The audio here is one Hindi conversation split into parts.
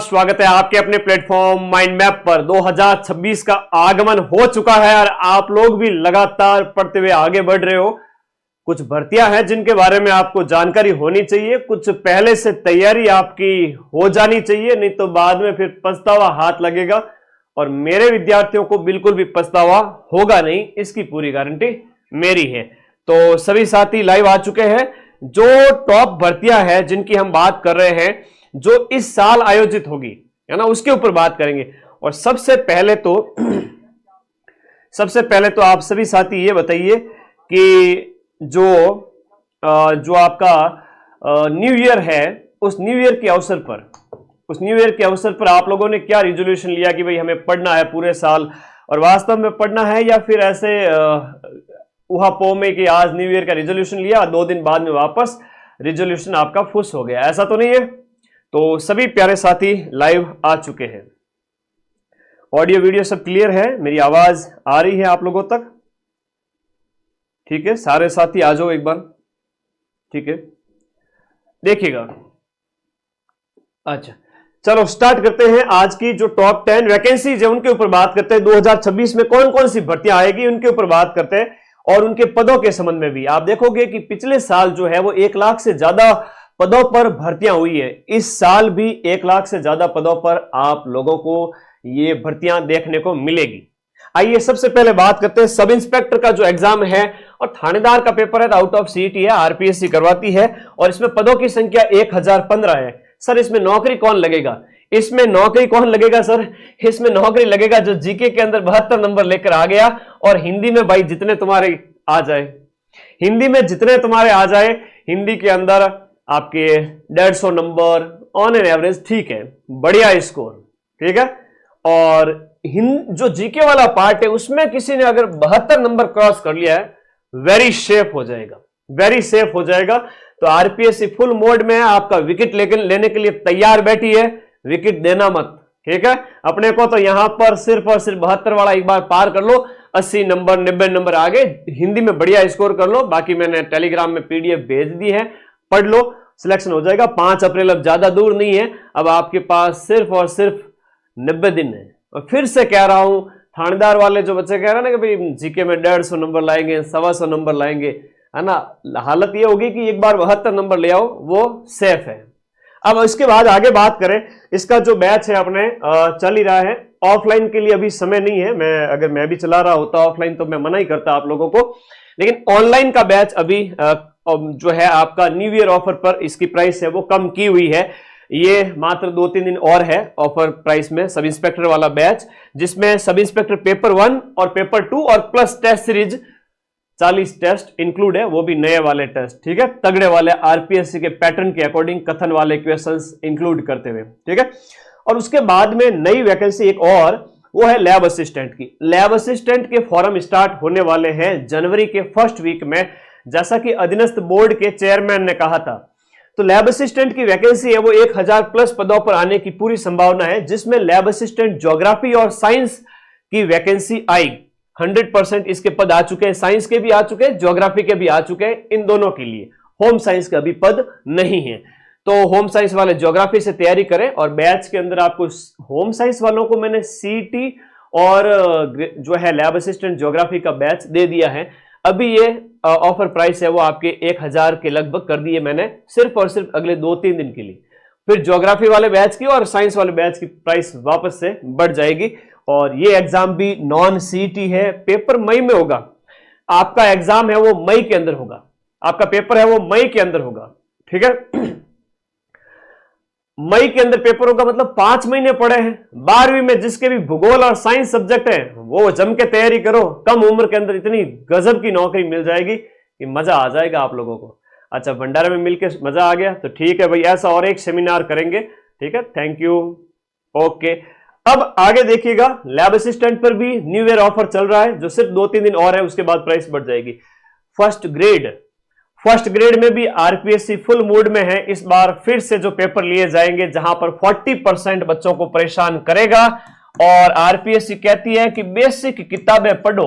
स्वागत है आपके अपने प्लेटफॉर्म माइंड मैप पर। 2026 का आगमन हो चुका है और आप लोग भी लगातार पढ़ते हुए आगे बढ़ रहे हो। कुछ भर्तियां हैं जिनके बारे में आपको जानकारी होनी चाहिए, कुछ पहले से तैयारी आपकी हो जानी चाहिए, नहीं तो बाद में फिर पछतावा हाथ लगेगा और मेरे विद्यार्थियों को बिल्कुल भी पछतावा होगा नहीं, इसकी पूरी गारंटी मेरी है। तो सभी साथी लाइव आ चुके हैं। जो टॉप भर्तियां हैं जिनकी हम बात कर रहे हैं, जो इस साल आयोजित होगी, है ना, उसके ऊपर बात करेंगे। और सबसे पहले तो आप सभी साथी ये बताइए कि जो आपका न्यू ईयर है, उस न्यू ईयर के अवसर पर आप लोगों ने क्या रिजोल्यूशन लिया कि भाई हमें पढ़ना है पूरे साल, और वास्तव में पढ़ना है या फिर ऐसे उहापोह में कि आज न्यू ईयर का रिजोल्यूशन लिया, 2 दिन बाद में वापस रिजोल्यूशन आपका फुस हो गया, ऐसा तो नहीं है। तो सभी प्यारे साथी लाइव आ चुके हैं। ऑडियो वीडियो सब क्लियर है, मेरी आवाज आ रही है आप लोगों तक? ठीक है, सारे साथी आ जाओ एक बार। ठीक है, देखिएगा। अच्छा चलो स्टार्ट करते हैं। आज की जो टॉप 10 वैकेंसीज है उनके ऊपर बात करते हैं। 2026 में कौन कौन सी भर्तियां आएगी उनके ऊपर बात करते हैं, और उनके पदों के संबंध में भी। आप देखोगे कि पिछले साल जो है वो 1 लाख से ज्यादा पदों पर भर्तियां हुई है। इस साल भी 1 लाख से ज्यादा पदों पर आप लोगों को ये भर्तियां देखने को मिलेगी। आइए सबसे पहले बात करते हैं सब इंस्पेक्टर का जो एग्जाम है, और थानेदार का पेपर है, आउट ऑफ सीईटी है, आरपीएससी करवाती है, और इसमें पदों की संख्या 1015 है। सर इसमें नौकरी कौन लगेगा? इसमें नौकरी कौन लगेगा सर? इसमें नौकरी लगेगा जो जीके के अंदर 72 नंबर लेकर आ गया, और हिंदी में भाई जितने तुम्हारे आ जाए, हिंदी के अंदर आपके 150 नंबर ऑन एन एवरेज, ठीक है, बढ़िया स्कोर, ठीक है। और जो जीके वाला पार्ट है उसमें किसी ने अगर 72 नंबर क्रॉस कर लिया है, वेरी सेफ हो जाएगा। तो आरपीएससी फुल मोड में है, आपका विकेट लेने के लिए तैयार बैठी है, विकेट देना मत, ठीक है। अपने को तो यहां पर सिर्फ और सिर्फ 72 वाला एक बार पार कर लो, 80 नंबर 90 नंबर आगे हिंदी में बढ़िया स्कोर कर लो। बाकी मैंने टेलीग्राम में पीडीएफ भेज दी है, पढ़ लो, सिलेक्शन हो जाएगा। 5 अप्रैल अब ज्यादा दूर नहीं है, अब आपके पास सिर्फ और सिर्फ 90 दिन है। और फिर से कह रहा हूं, थानेदार वाले जो बच्चे कह रहे हैं ना कि भाई जीके में 150 नंबर लाएंगे, 125 नंबर लाएंगे, है ना, हालत ये होगी कि एक बार 72 नंबर ले आओ, वो सेफ है। अब इसके बाद आगे बात करें, इसका जो बैच है अपने चल ही रहा है। ऑफलाइन के लिए अभी समय नहीं है, अगर मैं भी चला रहा होता ऑफलाइन तो मैं मना ही करता आप लोगों को, लेकिन ऑनलाइन का बैच अभी जो है आपका न्यू ईयर ऑफर पर इसकी प्राइस है वो कम की हुई है। ये मात्र 2-3 दिन और है ऑफर प्राइस में, सब इंस्पेक्टर वाला बैच, जिसमें सब इंस्पेक्टर पेपर 1 और पेपर 2 और plus test series 40 test include है, वो भी नए वाले टेस्ट, ठीक है, तगड़े वाले आरपीएससी के पैटर्न के अकॉर्डिंग कथन वाले क्वेश्चंस इंक्लूड करते हुए, ठीक है। और उसके बाद में नई वैकेंसी एक और, वो है लैब असिस्टेंट की। लैब असिस्टेंट के फॉर्म स्टार्ट होने वाले हैं जनवरी के फर्स्ट वीक में, जैसा कि अधीनस्थ बोर्ड के चेयरमैन ने कहा था। तो लैब असिस्टेंट की वैकेंसी है वो 1000 प्लस पदों पर आने की पूरी संभावना है, जिसमें लैब असिस्टेंट ज्योग्राफी और साइंस की वैकेंसी आई। 100% इसके पद आ चुके हैं, साइंस के भी आ चुके हैं, ज्योग्राफी के भी आ चुके हैं, इन दोनों के लिए। होम साइंस का भी पद नहीं है, तो होम साइंस वाले ज्योग्राफी से तैयारी करें। और बैच के अंदर आपको होम साइंस वालों को मैंने सीईटी और जो है लैब असिस्टेंट ज्योग्राफी का बैच दे दिया है। अभी ये ऑफर प्राइस है वो आपके 1000 के लगभग कर दिए मैंने, सिर्फ और सिर्फ अगले 2-3 दिन के लिए। फिर ज्योग्राफी वाले बैच की और साइंस वाले बैच की प्राइस वापस से बढ़ जाएगी। और ये एग्जाम भी नॉन सीईटी है, पेपर मई में होगा। आपका एग्जाम है वो मई के अंदर होगा, आपका पेपर है वो मई के अंदर होगा, ठीक है। मई के अंदर पेपर होगा, मतलब 5 महीने पड़े हैं। 12वीं में जिसके भी भूगोल और साइंस सब्जेक्ट है वो जम के तैयारी करो, कम उम्र के अंदर इतनी गजब की नौकरी मिल जाएगी कि मजा आ जाएगा आप लोगों को। अच्छा, भंडारे में मिलकर मजा आ गया तो ठीक है भाई, ऐसा और एक सेमिनार करेंगे, ठीक है, थैंक यू, ओके। अब आगे देखिएगा, लैब असिस्टेंट पर भी न्यू ईयर ऑफर चल रहा है, जो सिर्फ 2-3 दिन और है, उसके बाद प्राइस बढ़ जाएगी। फर्स्ट ग्रेड में भी आरपीएससी फुल मूड में है। इस बार फिर से जो पेपर लिए जाएंगे जहां पर 40% बच्चों को परेशान करेगा, और आरपीएससी कहती है कि बेसिक किताबें पढ़ो।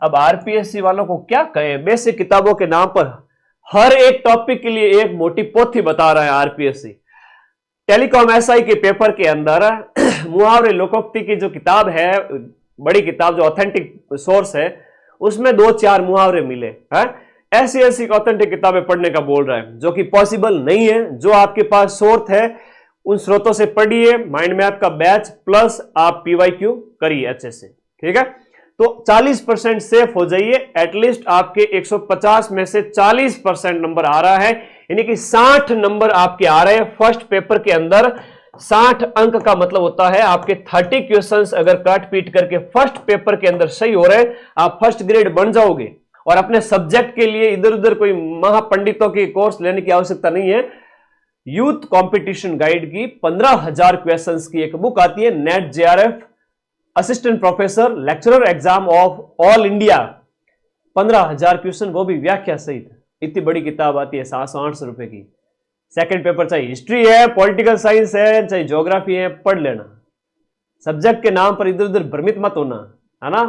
अब आरपीएससी वालों को क्या कहें, बेसिक किताबों के नाम पर हर एक टॉपिक के लिए एक मोटी पोथी बता रहा है आरपीएससी। टेलीकॉम एसआई के पेपर के अंदर मुहावरे लोकोक्ति की जो किताब है, बड़ी किताब जो ऑथेंटिक सोर्स है, उसमें 2-4 मुहावरे मिले हैं। ऐसी ऐसी ऑथेंटिक किताबें पढ़ने का बोल रहा है, जो कि पॉसिबल नहीं है। जो आपके पास सोर्स है उन स्रोतों से पढ़िए, माइंड मैप का बैच प्लस आप पीवाईक्यू करिए अच्छे से, ठीक है। तो 40% सेफ हो जाइए। एटलीस्ट आपके 150 में से 40% नंबर आ रहा है, यानी कि 60 नंबर आपके आ रहे हैं फर्स्ट पेपर के अंदर। 60 अंक का मतलब होता है आपके 30 क्वेश्चंस अगर काट पीट करके फर्स्ट पेपर के अंदर सही हो रहे, आप फर्स्ट ग्रेड बन जाओगे। और अपने सब्जेक्ट के लिए इधर उधर कोई महापंडितों की कोर्स लेने की आवश्यकता नहीं है। यूथ कंपटीशन गाइड की 15,000 क्वेश्चंस की एक बुक आती है, net JRF assistant professor lecturer exam of all India. 15,000 question, वो भी व्याख्या सहित। इतनी बड़ी किताब आती है 700-800 रुपए की। सेकंड पेपर चाहे हिस्ट्री है, पॉलिटिकल साइंस है, चाहे ज्योग्राफी है, पढ़ लेना। सब्जेक्ट के नाम पर इधर उधर भ्रमित मत होना, है ना।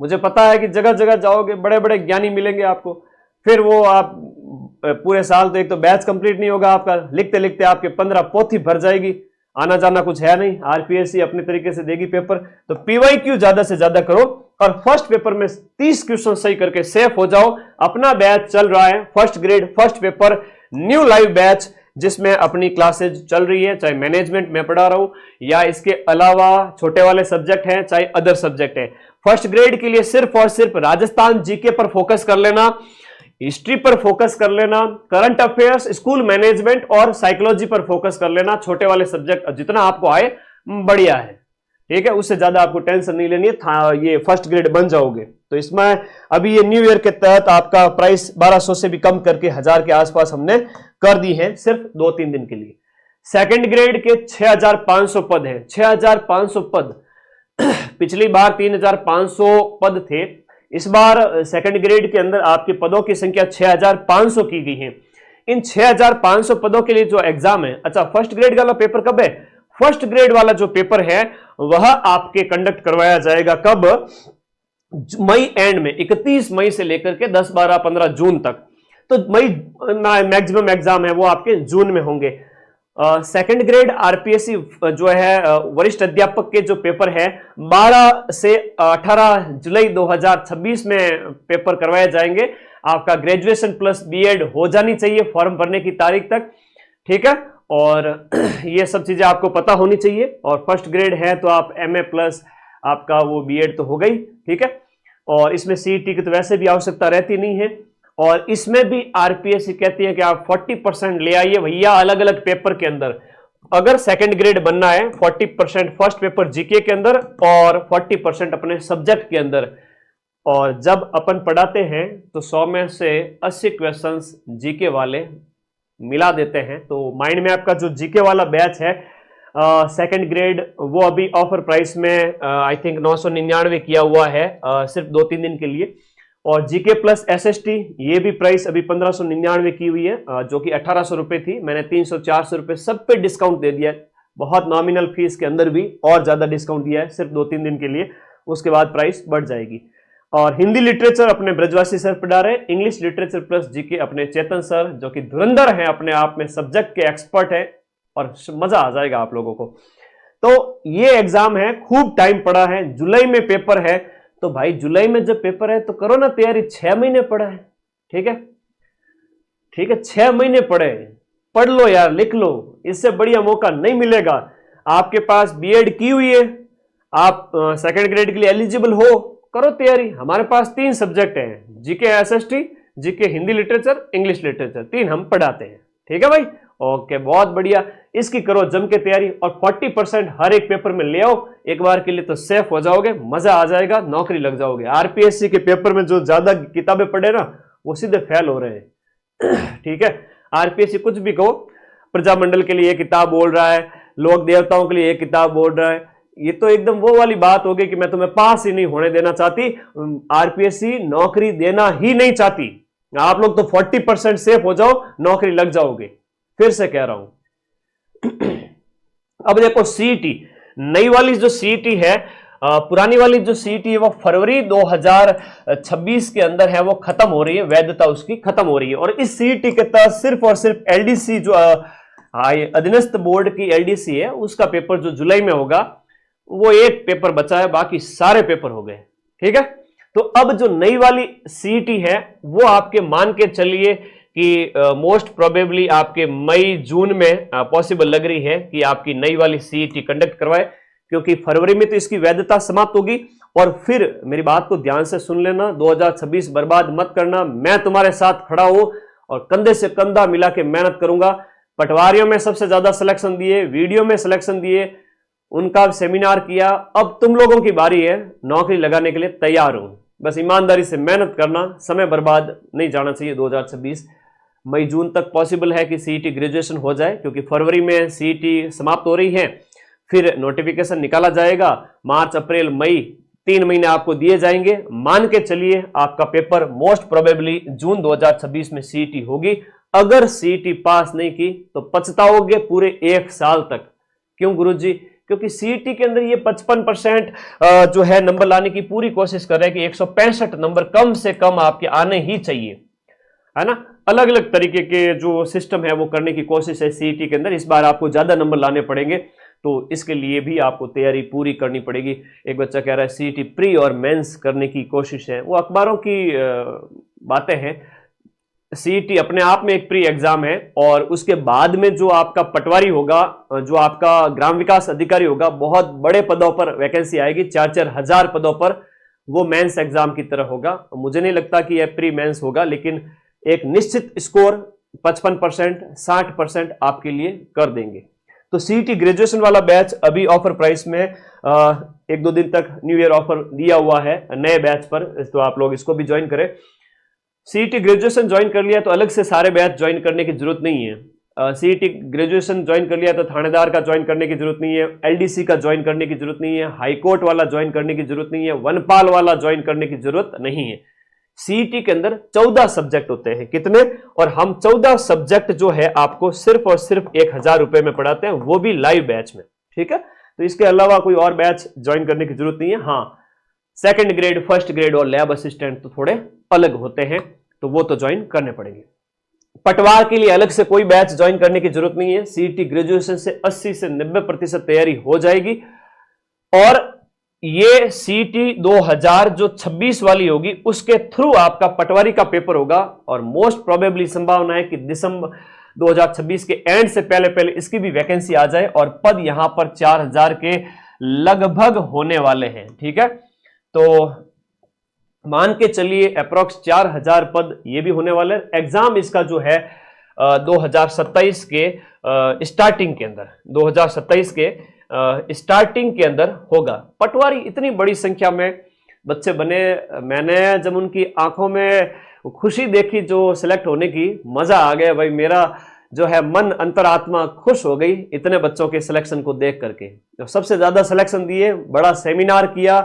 मुझे पता है कि जगह जगह जाओगे, बड़े बड़े ज्ञानी मिलेंगे आपको, फिर वो आप पूरे साल तो एक तो बैच कंप्लीट नहीं होगा आपका, लिखते लिखते आपके 15 पोथी भर जाएगी। आना जाना कुछ है नहीं, आरपीएससी अपने तरीके से देगी पेपर। तो पीवाईक्यू ज्यादा से ज्यादा करो और फर्स्ट पेपर में 30 क्वेश्चन सही करके सेफ हो जाओ। अपना बैच चल रहा है, first grade first paper new live batch, जिसमें अपनी क्लासेज चल रही है, चाहे मैनेजमेंट में पढ़ा रहा हूं या इसके अलावा छोटे वाले सब्जेक्ट हैं, चाहे अदर सब्जेक्ट है। फर्स्ट ग्रेड के लिए सिर्फ और सिर्फ राजस्थान जीके पर फोकस कर लेना, हिस्ट्री पर फोकस कर लेना, करंट अफेयर्स, स्कूल मैनेजमेंट और साइकोलॉजी पर फोकस कर लेना। छोटे वाले सब्जेक्ट जितना आपको आए बढ़िया है, ठीक है। उससे ज्यादा आपको टेंशन नहीं लेनी है, ये फर्स्ट ग्रेड बन जाओगे। तो इसमें अभी ये न्यू ईयर के तहत आपका प्राइस 1200 से भी कम करके 1000 के आसपास हमने कर दी है, सिर्फ 2-3 दिन के लिए। सेकंड ग्रेड के 6500 पद है, 6500 पद। पिछली बार 3500 पद थे, इस बार सेकंड ग्रेड के अंदर आपके पदों की संख्या 6500 की गई है। इन 6500 पदों के लिए जो एग्जाम है, अच्छा फर्स्ट ग्रेड वाला पेपर कब है? फर्स्ट ग्रेड वाला जो पेपर है वह आपके कंडक्ट करवाया जाएगा कब? मई एंड में, 31 मई से लेकर के 10, 12, 15 जून तक। तो मई मैक्सिमम एग्जाम है वो आपके जून में होंगे। सेकंड ग्रेड आरपीएससी जो है वरिष्ठ अध्यापक के जो पेपर है 12 से 18 जुलाई 2026 में पेपर करवाए जाएंगे। आपका ग्रेजुएशन प्लस बीएड हो जानी चाहिए फॉर्म भरने की तारीख तक, ठीक है। और ये सब चीजें आपको पता होनी चाहिए। और फर्स्ट ग्रेड है तो आप एमए प्लस आपका वो बीएड तो हो गई, ठीक है। और इसमें सीईटी की तो वैसे भी आवश्यकता रहती नहीं है। और इसमें भी आरपीएससी कहती है कि आप 40% ले आइए भैया अलग अलग पेपर के अंदर। अगर सेकंड ग्रेड बनना है 40% फर्स्ट पेपर जीके के अंदर और 40% अपने सब्जेक्ट के अंदर। और जब अपन पढ़ाते हैं तो 100 में से 80 क्वेश्चंस जीके वाले मिला देते हैं। तो माइंड मैप का जो जीके वाला बैच है सेकंड ग्रेड, वो अभी ऑफर प्राइस में आई थिंक 999 किया हुआ है सिर्फ 2-3 दिन के लिए। और जीके प्लस एसएसटी ये भी प्राइस अभी 1599 की हुई है, जो कि 1800 रुपए थी। मैंने 300-400 रुपए सब पे डिस्काउंट दे दिया है, बहुत नॉमिनल फीस के अंदर भी और ज्यादा डिस्काउंट दिया है सिर्फ 2-3 दिन के लिए। उसके बाद प्राइस बढ़ जाएगी। और हिंदी लिटरेचर अपने ब्रजवासी सर पढ़ा रहे, इंग्लिश लिटरेचर प्लस जीके अपने चेतन सर, जो कि धुरंधर है अपने आप में, सब्जेक्ट के एक्सपर्ट है और मजा आ जाएगा आप लोगों को। तो ये एग्जाम है, खूब टाइम पड़ा है, जुलाई में पेपर है। तो भाई जुलाई में जब पेपर है तो करो ना तैयारी, 6 महीने पड़ा है, ठीक है, ठीक है। 6 महीने पड़े, पढ़ लो यार, लिख लो, इससे बढ़िया मौका नहीं मिलेगा। आपके पास बीएड की हुई है, आप सेकंड ग्रेड के लिए एलिजिबल हो, करो तैयारी। हमारे पास 3 सब्जेक्ट हैं, GK SST, GK Hindi literature, English literature, 3 हम पढ़ाते हैं, ठीक है भाई। ओके, बहुत बढ़िया, इसकी करो जम के तैयारी और 40% हर एक पेपर में ले आओ एक बार के लिए, तो सेफ हो जाओगे, मजा आ जाएगा, नौकरी लग जाओगे। आरपीएससी के पेपर में जो ज्यादा किताबें पढ़े ना वो सीधे फेल हो रहे हैं ठीक है। आरपीएससी कुछ भी कहो, प्रजामंडल के लिए ये किताब बोल रहा है, लोक देवताओं के लिए ये किताब बोल रहा है, ये तो एकदम वो वाली बात होगी कि मैं तुम्हें पास ही नहीं होने देना चाहती। आरपीएससी नौकरी देना ही नहीं चाहती। आप लोग तो 40% सेफ हो जाओ, नौकरी लग जाओगे, फिर से कह रहा हूं अब देखो सीईटी, नई वाली जो सीईटी है, पुरानी वाली जो सीईटी है वो फरवरी 2026 के अंदर है, वो खत्म हो रही है, वैधता उसकी खत्म हो रही है। और इस सीईटी के तहत सिर्फ और सिर्फ एलडीसी जो अधीनस्थ बोर्ड की एलडीसी है उसका पेपर जो जुलाई में होगा, वो एक पेपर बचा है, बाकी सारे पेपर हो गए। ठीक है, तो अब जो नई वाली सीईटी है वो आपके मान के चलिए कि मोस्ट प्रोबेबली आपके मई जून में पॉसिबल लग रही है कि आपकी नई वाली सीईटी कंडक्ट करवाए, क्योंकि फरवरी में तो इसकी वैधता समाप्त होगी। और फिर मेरी बात को ध्यान से सुन लेना, 2026 बर्बाद मत करना, मैं तुम्हारे साथ खड़ा हूं और कंधे से कंधा मिला के मेहनत करूंगा। पटवारियों में सबसे ज्यादा सिलेक्शन दिए, वीडियो में सिलेक्शन दिए, उनका सेमिनार किया, अब तुम लोगों की बारी है, नौकरी लगाने के लिए तैयार हूं। बस ईमानदारी से मेहनत करना, समय बर्बाद नहीं जाना चाहिए। 2026 मई जून तक पॉसिबल है कि सीईटी ग्रेजुएशन हो जाए, क्योंकि फरवरी में सीईटी समाप्त हो रही है, फिर नोटिफिकेशन निकाला जाएगा, मार्च अप्रैल मई 3 महीने आपको दिए जाएंगे। मान के चलिए आपका पेपर मोस्ट प्रोबेबली जून 2026 में सीईटी होगी। अगर सीईटी पास नहीं की तो पछताओगे पूरे 1 साल तक। क्यों गुरुजी? क्योंकि सीईटी के अंदर ये 55% जो है नंबर लाने की पूरी कोशिश कर रहे हैं कि 165 नंबर कम से कम आपके आने ही चाहिए, है ना। अलग अलग तरीके के जो सिस्टम है वो करने की कोशिश है सीईटी के अंदर। इस बार आपको ज्यादा नंबर लाने पड़ेंगे, तो इसके लिए भी आपको तैयारी पूरी करनी पड़ेगी। एक बच्चा कह रहा है सीईटी प्री और मेंस करने की कोशिश है, वो अखबारों की बातें हैं। सीईटी अपने आप में एक प्री एग्जाम है, और उसके बाद में जो आपका पटवारी होगा, जो आपका ग्राम विकास अधिकारी होगा, बहुत बड़े पदों पर वैकेंसी आएगी, 4-4 हजार पदों पर, वो मेंस एग्जाम की तरह होगा। मुझे नहीं लगता कि यह प्री मेंस होगा, लेकिन एक निश्चित स्कोर 55%, 60% आपके लिए कर देंगे। तो सीईटी ग्रेजुएशन वाला बैच अभी ऑफर प्राइस में 1-2 दिन तक न्यू ईयर ऑफर दिया हुआ है नए बैच पर, तो आप लोग इसको भी ज्वाइन करें। सीईटी ग्रेजुएशन ज्वाइन कर लिया तो अलग से सारे बैच ज्वाइन करने की जरूरत नहीं है। सीईटी ग्रेजुएशन ज्वाइन कर लिया तो थानेदार का ज्वाइन करने की जरूरत नहीं है, एलडीसी का ज्वाइन करने की जरूरत नहीं है, हाईकोर्ट वाला ज्वाइन करने की जरूरत नहीं है, वनपाल वाला ज्वाइन करने की जरूरत नहीं है। सीईटी के अंदर 14 सब्जेक्ट होते हैं। कितने? और हम 14 सब्जेक्ट जो है आपको सिर्फ और सिर्फ 1000 रुपए में पढ़ाते हैं, वो भी लाइव बैच में। ठीक है, तो इसके अलावा कोई और बैच ज्वाइन करने की जरूरत नहीं है। हाँ, सेकंड ग्रेड, फर्स्ट ग्रेड और लैब असिस्टेंट तो थोड़े अलग होते हैं, तो वो तो ज्वाइन करने पड़ेंगे। पटवार के लिए अलग से कोई बैच ज्वाइन करने की जरूरत नहीं है। सीईटी ग्रेजुएशन से 80 से 90% तैयारी हो जाएगी। और ये सीईटी 2026 वाली होगी, उसके थ्रू आपका पटवारी का पेपर होगा, और मोस्ट प्रोबेबली संभावना है कि दिसंबर 2026 के एंड से पहले पहले इसकी भी वैकेंसी आ जाए, और पद यहां पर 4000 के लगभग होने वाले हैं। ठीक है, तो मान के चलिए अप्रोक्स 4000 पद ये भी होने वाले हैं। एग्जाम इसका जो है 2027 के स्टार्टिंग के अंदर, 2027 के स्टार्टिंग के अंदर होगा। पटवारी इतनी बड़ी संख्या में बच्चे बने, मैंने जब उनकी आंखों में खुशी देखी जो सिलेक्ट होने की, मजा आ गया भाई। मेरा जो है मन, अंतरात्मा खुश हो गई इतने बच्चों के सिलेक्शन को देख करके। तो सबसे ज्यादा सिलेक्शन दिए, बड़ा सेमिनार किया,